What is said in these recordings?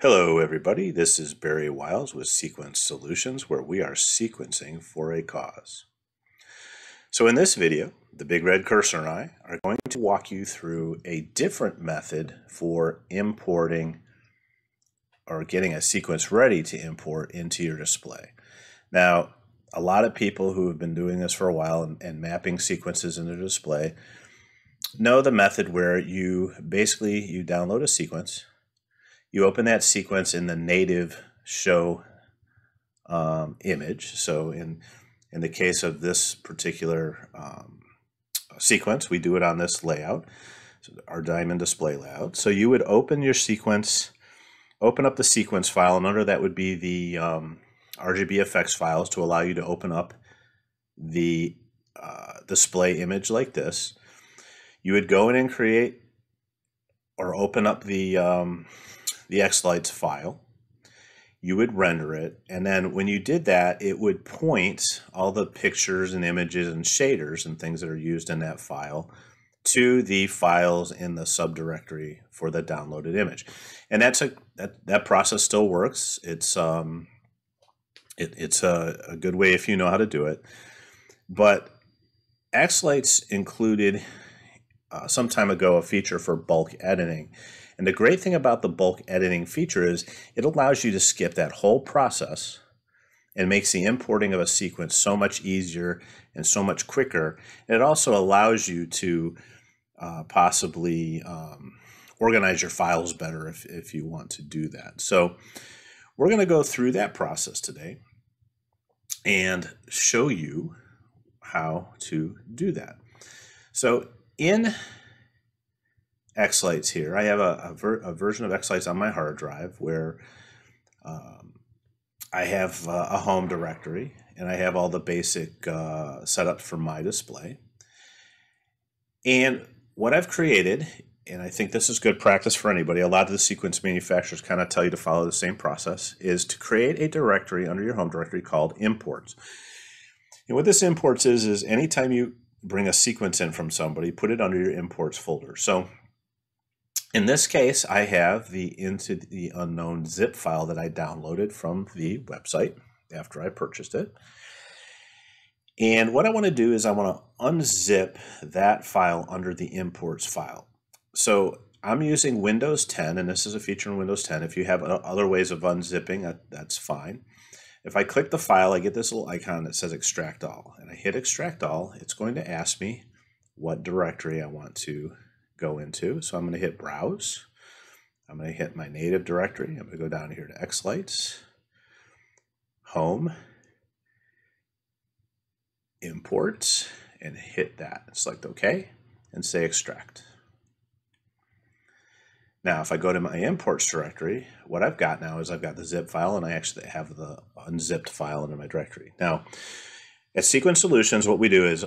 Hello everybody, this is Barry Wiles with Sequence Solutions, where we are sequencing for a cause. So in this video, the big red cursor and I are going to walk you through a different method for importing or getting a sequence ready to import into your display. Now, a lot of people who have been doing this for a while and mapping sequences into display know the method where you download a sequence. You open that sequence in the native show image. So in the case of this particular sequence, we do it on this layout, so our diamond display layout. So you would open your sequence, open up the sequence file, and under that would be the RGB effects files to allow you to open up the display image like this. You would go in and create or open up the xLights file. You would render it, and then when you did that, it would point all the pictures and images and shaders and things that are used in that file to the files in the subdirectory for the downloaded image. And that process still works. It's a good way if you know how to do it. But xLights included some time ago a feature for bulk editing. And the great thing about the bulk editing feature is it allows you to skip that whole process and makes the importing of a sequence so much easier and so much quicker. And it also allows you to possibly organize your files better if you want to do that. So we're going to go through that process today and show you how to do that. So in xLights here, I have a version of xLights on my hard drive where I have a home directory and I have all the basic setups for my display. And what I've created, and I think this is good practice for anybody, a lot of the sequence manufacturers kind of tell you to follow the same process, is to create a directory under your home directory called imports. And what this imports is anytime you bring a sequence in from somebody, put it under your imports folder. So in this case, I have the Into the Unknown zip file that I downloaded from the website after I purchased it. And what I want to do is I want to unzip that file under the imports file. So I'm using Windows 10, and this is a feature in Windows 10. If you have other ways of unzipping, that's fine. If I click the file, I get this little icon that says Extract All. And I hit Extract All. It's going to ask me what directory I want to go into. So I'm going to hit Browse. I'm going to hit my native directory. I'm going to go down here to xLights, Home, Imports, and hit that. Select OK and say Extract. Now, if I go to my imports directory, what I've got now is I've got the zip file, and I actually have the unzipped file in my directory. Now, at Sequence Solutions, what we do is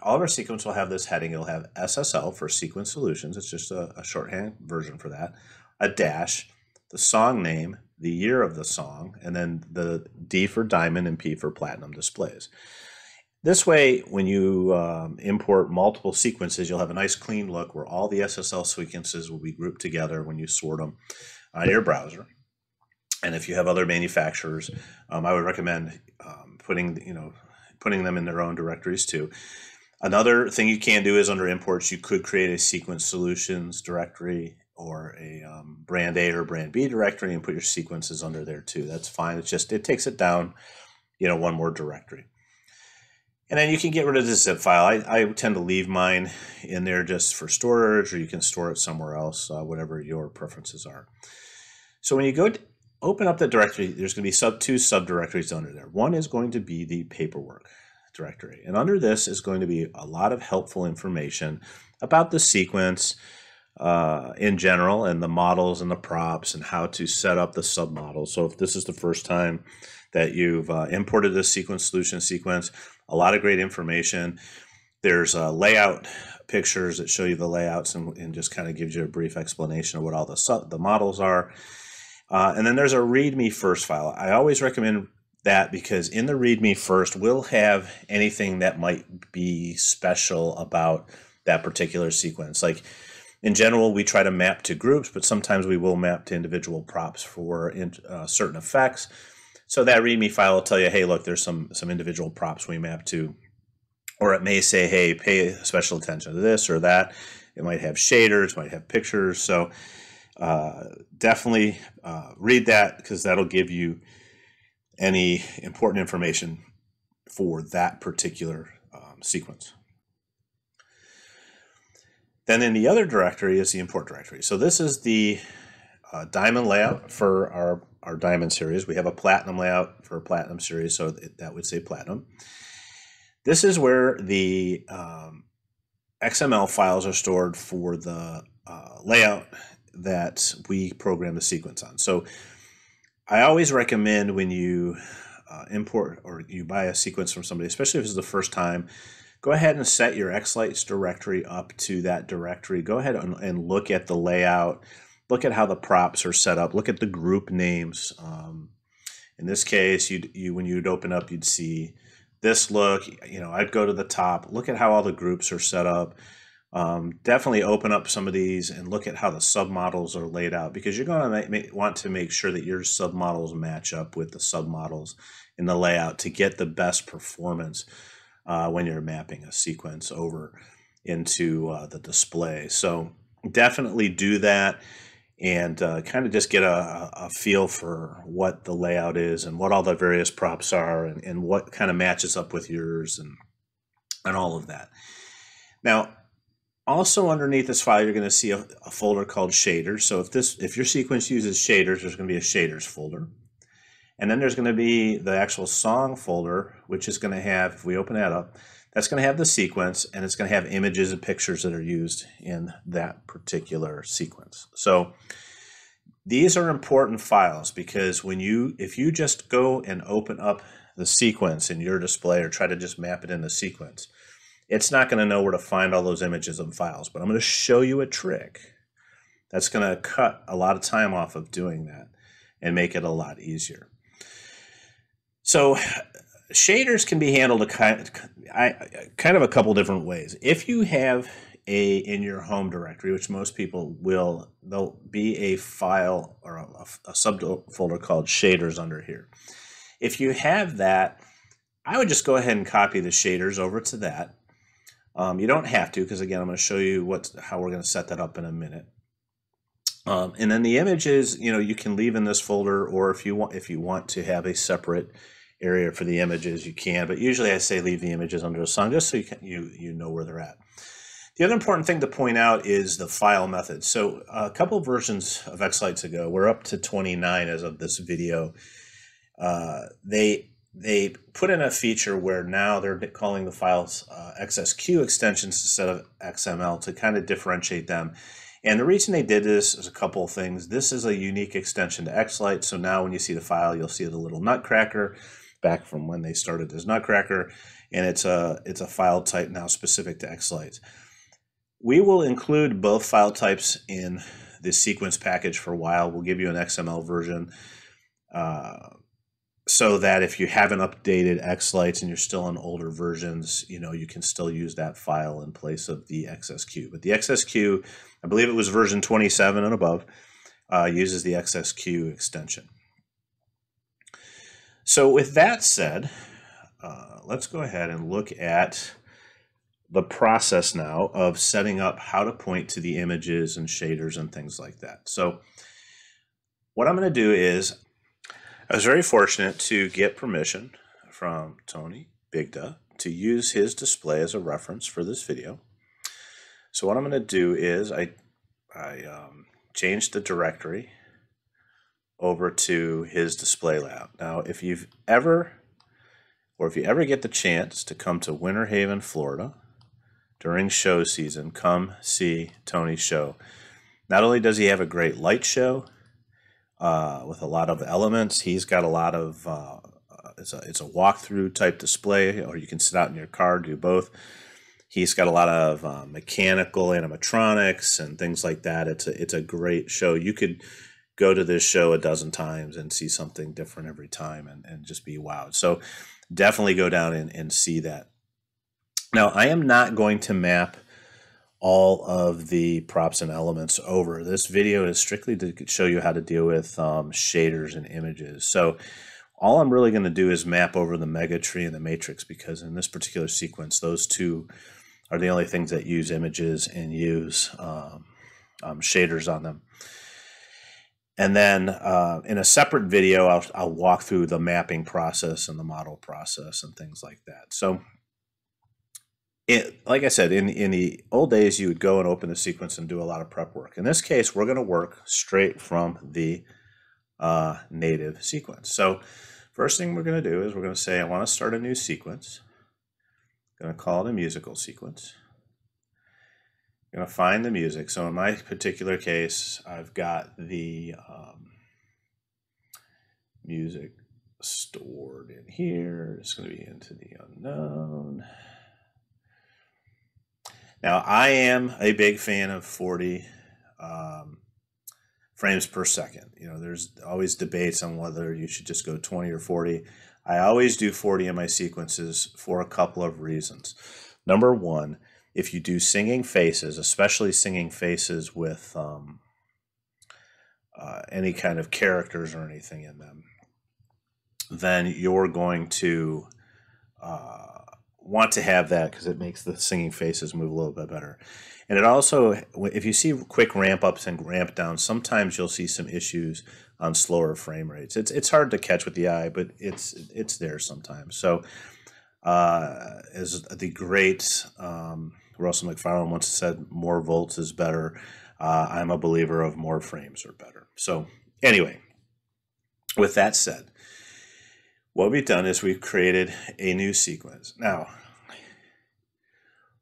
all of our sequence will have this heading. It'll have SSL for Sequence Solutions. It's just a shorthand version for that. A dash, the song name, the year of the song, and then the D for diamond and P for platinum displays. This way, when you import multiple sequences, you'll have a nice clean look where all the SSL sequences will be grouped together when you sort them on your browser. And if you have other manufacturers, I would recommend putting them in their own directories too. Another thing you can do is under imports, you could create a Sequence Solutions directory or a brand A or brand B directory and put your sequences under there too. That's fine. It takes it down, one more directory. And then you can get rid of the zip file. I tend to leave mine in there just for storage, or you can store it somewhere else, whatever your preferences are. So when you go to open up the directory, there's going to be two subdirectories under there. One is going to be the paperwork directory. And under this is going to be a lot of helpful information about the sequence in general, and the models and the props and how to set up the submodels. So if this is the first time that you've imported this Sequence Solution sequence, a lot of great information. There's layout pictures that show you the layouts and just kind of gives you a brief explanation of what all the models are. And then there's a README first file. I always recommend that because in the README first, we'll have anything that might be special about that particular sequence. Like In general, we try to map to groups, but sometimes we will map to individual props for certain effects. So that README file will tell you, hey, look, there's some individual props we map to. Or it may say, hey, pay special attention to this or that. It might have shaders, might have pictures. So definitely read that, because that'll give you any important information for that particular sequence. Then in the other directory is the import directory. So this is the diamond layout for our diamond series. We have a platinum layout for a platinum series, so that would say platinum. This is where the XML files are stored for the layout that we program the sequence on. So I always recommend when you import or you buy a sequence from somebody, especially if it's the first time, go ahead and set your xLights directory up to that directory. Go ahead and look at the layout, look at how the props are set up, look at the group names. In this case, when you'd open up, you'd see this look. I'd go to the top, look at how all the groups are set up. Definitely open up some of these and look at how the submodels are laid out, because you're going to want to make sure that your submodels match up with the submodels in the layout to get the best performance when you're mapping a sequence over into the display. So definitely do that, and kind of just get a feel for what the layout is and what all the various props are, and what kind of matches up with yours, and all of that. Now, also underneath this file, you're going to see a folder called shaders. So if your sequence uses shaders, there's going to be a shaders folder. And then there's going to be the actual song folder, which is going to have, if we open that up, that's going to have the sequence, and it's going to have images and pictures that are used in that particular sequence. So these are important files, because if you just go and open up the sequence in your display or try to just map it in the sequence, it's not going to know where to find all those images and files. But I'm going to show you a trick that's going to cut a lot of time off of doing that and make it a lot easier. So shaders can be handled kind of a couple different ways. If you have in your home directory, which most people will, there'll be a file or a subfolder called shaders under here. If you have that, I would just go ahead and copy the shaders over to that. You don't have to, because again, I'm going to show you how we're going to set that up in a minute. And then the images, you can leave in this folder, or if you want to have a separate area for the images, you can. But usually I say leave the images under a song, just so you know where they're at. The other important thing to point out is the file method. So a couple versions of xLights ago, we're up to 29 as of this video. They put in a feature where now they're calling the files XSQ extensions instead of XML to kind of differentiate them. And the reason they did this is a couple of things. This is a unique extension to xLights, so now when you see the file, you'll see the little nutcracker back from when they started as nutcracker, and it's a file type now specific to xLights. We will include both file types in the sequence package for a while. We'll give you an XML version, so that if you haven't updated xLights and you're still on older versions, you can still use that file in place of the XSQ. But the XSQ, I believe it was version 27 and above, uses the XSQ extension. So with that said, let's go ahead and look at the process now of setting up how to point to the images and shaders and things like that. So what I'm going to do is, I was very fortunate to get permission from Tony Bigda to use his display as a reference for this video. So what I'm going to do is I changed the directory over to his display layout. Now, if you ever get the chance to come to Winter Haven, Florida during show season, come see Tony's show. Not only does he have a great light show, with a lot of elements. He's got a lot of, it's a walkthrough type display, or you can sit out in your car, do both. He's got a lot of mechanical animatronics and things like that. It's a great show. You could go to this show a dozen times and see something different every time and just be wowed. So definitely go down and see that. Now, I am not going to map all of the props and elements over. This video is strictly to show you how to deal with shaders and images. So all I'm really going to do is map over the mega tree and the matrix, because in this particular sequence, those two are the only things that use images and use shaders on them. And then in a separate video, I'll walk through the mapping process and the model process and things like that. So like I said, in the old days, you would go and open the sequence and do a lot of prep work. In this case, we're going to work straight from the native sequence. So first thing we're going to do is we're going to say, I want to start a new sequence. I'm going to call it a musical sequence. I'm going to find the music. So in my particular case, I've got the music stored in here. It's going to be into the unknown. Now, I am a big fan of 40 frames per second. You know, there's always debates on whether you should just go 20 or 40. I always do 40 in my sequences for a couple of reasons. Number one, if you do singing faces, especially singing faces with any kind of characters or anything in them, then you're going to want to have that, because it makes the singing faces move a little bit better. And it also, if you see quick ramp ups and ramp downs, sometimes you'll see some issues on slower frame rates. It's hard to catch with the eye, but it's there sometimes. So as the great Russell McFarlane once said, more volts is better. I'm a believer of more frames are better. So anyway, with that said, what we've done is we've created a new sequence. Now,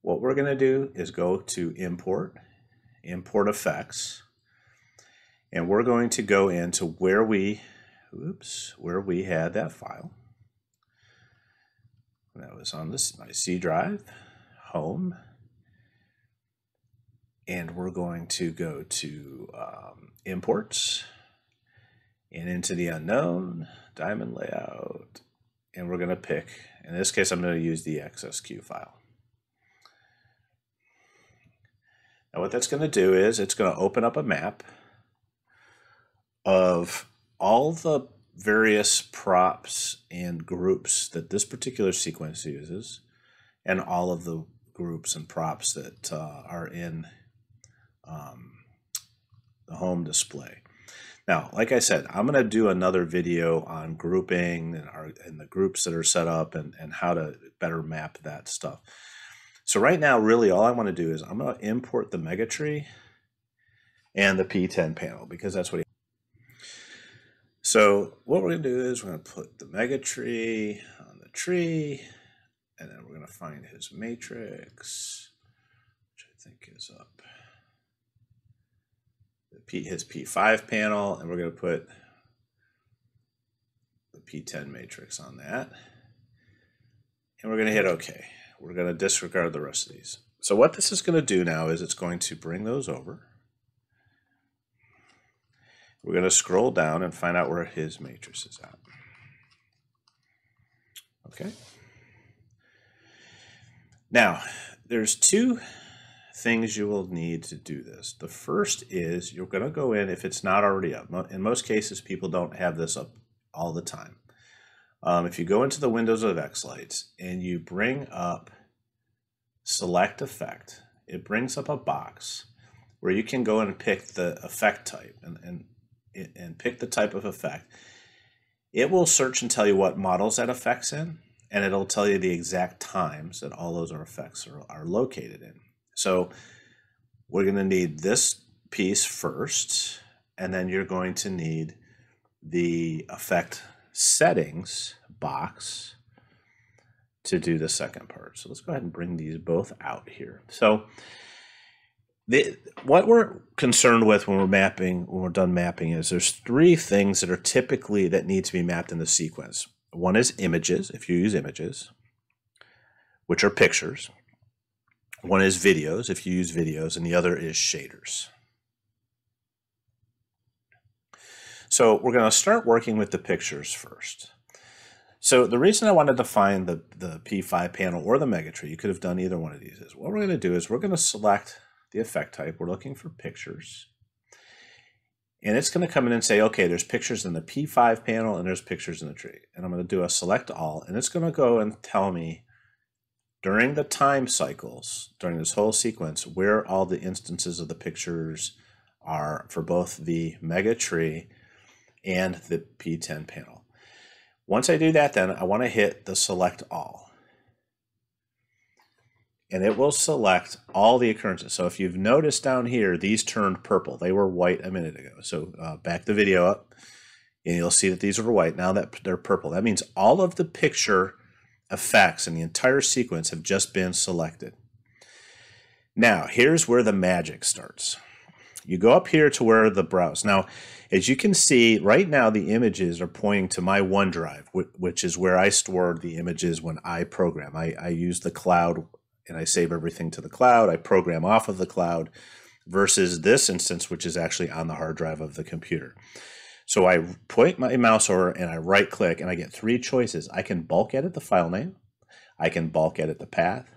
what we're going to do is go to import effects, and we're going to go into where we had that file. That was on my C drive, home, and we're going to go to imports and into the unknown, diamond layout, and we're going to pick, in this case, I'm going to use the XSQ file. Now what that's going to do is it's going to open up a map of all the various props and groups that this particular sequence uses, and all of the groups and props that are in the home display. Now, like I said, I'm going to do another video on grouping and the groups that are set up and how to better map that stuff. So right now, really, all I want to do is I'm going to import the mega tree and the P10 panel, because that's what. So what we're going to do is we're going to put the mega tree on the tree, and then we're going to find his matrix, which I think is up. His P5 panel, and we're going to put the P10 matrix on that, and we're going to hit OK. We're going to disregard the rest of these. So what this is going to do now is it's going to bring those over. We're going to scroll down and find out where his matrix is at. Okay. Now, there's two things you will need to do this. The first is you're going to go in, if it's not already up. In most cases, people don't have this up all the time. If you go into the windows of xLights and you bring up select effect, it brings up a box where you can go in and pick the effect type and pick the type of effect. It will search and tell you what models that effect's in, and it'll tell you the exact times that all those effects are located in. So we're going to need this piece first, and then you're going to need the effect settings box to do the second part. So let's go ahead and bring these both out here. So what we're concerned with when we're done mapping is there's three things that are typically that need to be mapped in the sequence. One is images, if you use images, which are pictures. One is videos, if you use videos, and the other is shaders. So we're going to start working with the pictures first. So the reason I wanted to find the P5 panel or the mega tree, you could have done either one of these, is what we're going to do is we're going to select the effect type. We're looking for pictures. And it's going to come in and say, okay, there's pictures in the P5 panel and there's pictures in the tree. And I'm going to do a select all, and it's going to go and tell me during the time cycles, during this whole sequence, where all the instances of the pictures are for both the mega tree and the P10 panel. Once I do that, then I want to hit the select all. And it will select all the occurrences. So if you've noticed down here, these turned purple. They were white a minute ago. So back the video up, and you'll see that these were white. Now that they're purple, that means all of the picture effects in the entire sequence have just been selected. Now, here's where the magic starts. You go up here to where the browse. Now, as you can see, right now the images are pointing to my OneDrive, which is where I store the images when I program. I use the cloud and I save everything to the cloud. I program off of the cloud versus this instance, which is actually on the hard drive of the computer. So I point my mouse over and I right click and I get three choices. I can bulk edit the file name, I can bulk edit the path,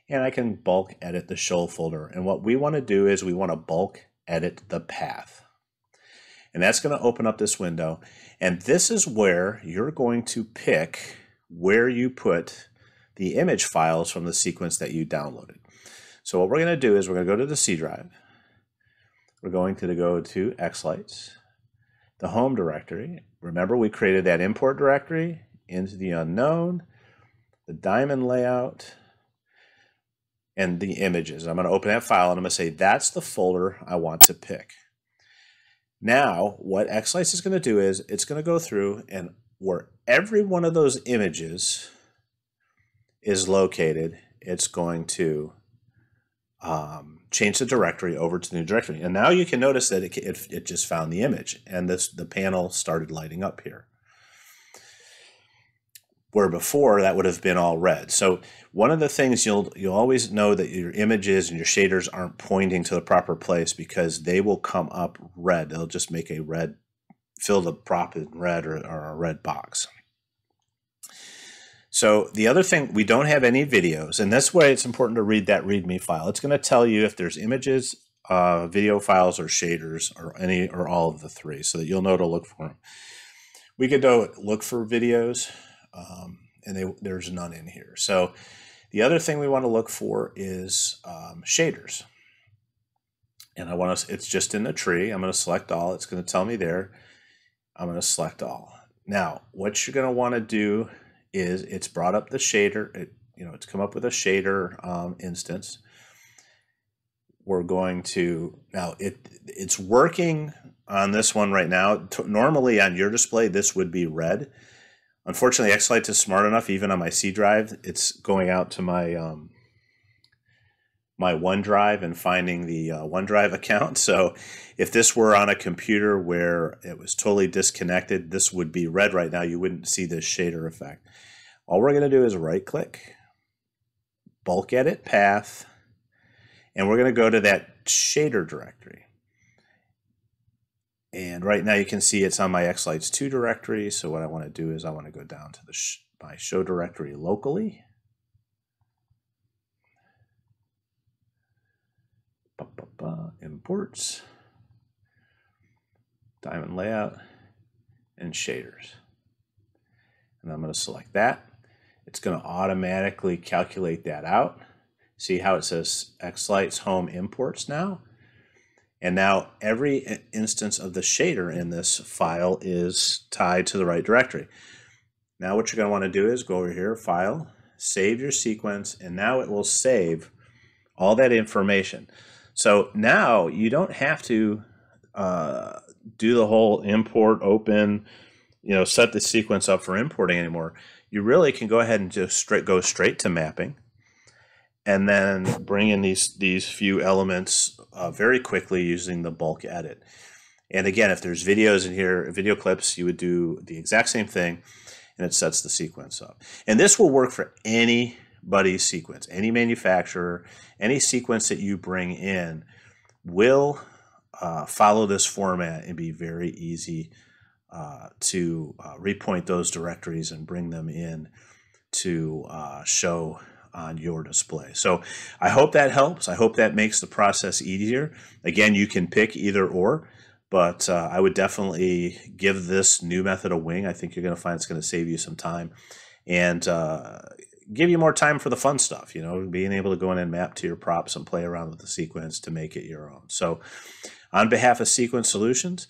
and I can bulk edit the show folder. And what we want to do is we want to bulk edit the path. And that's going to open up this window. And this is where you're going to pick where you put the image files from the sequence that you downloaded. So what we're going to do is we're going to go to the C drive. We're going to go to xLights, the home directory. Remember, we created that import directory into the unknown, the diamond layout, and the images. I'm going to open that file and I'm going to say that's the folder I want to pick. Now, what xLights is going to do is it's going to go through and where every one of those images is located, it's going to change the directory over to the new directory. And now you can notice that it just found the image, and the panel started lighting up here. Where before that would have been all red. So one of the things you'll always know that your images and your shaders aren't pointing to the proper place because they will come up red. They'll just make a red, fill the prop in red or a red box. So the other thing, we don't have any videos, and that's why it's important to read that README file. It's going to tell you if there's images, video files, or shaders, or any or all of the three, so that you'll know to look for them. We could go look for videos. And there's none in here. So the other thing we want to look for is shaders. And it's just in the tree. I'm going to select all. It's going to tell me there. I'm going to select all. Now, what you're going to want to do is it's brought up the shader. It's come up with a shader instance. We're going to, now it's working on this one right now. Normally on your display, this would be red. Unfortunately, xLights is smart enough, even on my C drive, it's going out to my my OneDrive and finding the OneDrive account. So if this were on a computer where it was totally disconnected, this would be red right now. You wouldn't see this shader effect. All we're going to do is right click, bulk edit path, and we're going to go to that shader directory. And right now you can see it's on my xLights 2 directory. So what I want to do is I want to go down to my show directory locally. Imports, diamond layout, and shaders. And I'm going to select that. It's going to automatically calculate that out. See how it says xLights home imports now? And now every instance of the shader in this file is tied to the right directory. Now what you're going to want to do is go over here, File, Save Your Sequence, and now it will save all that information. So now you don't have to do the whole import, open, set the sequence up for importing anymore. You really can go ahead and just go straight to mapping, and then bring in these few elements very quickly using the bulk edit. And again, if there's videos in here, video clips, you would do the exact same thing, and it sets the sequence up. And this will work for anybody's sequence, any manufacturer, any sequence that you bring in will follow this format and be very easy to repoint those directories and bring them in to show on your display. So I hope that helps. I hope that makes the process easier. Again, you can pick either or, but I would definitely give this new method a wing. I think you're going to find it's going to save you some time and give you more time for the fun stuff, you know, being able to go in and map to your props and play around with the sequence to make it your own. So on behalf of Sequence Solutions,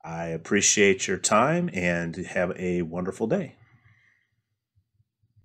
I appreciate your time and have a wonderful day.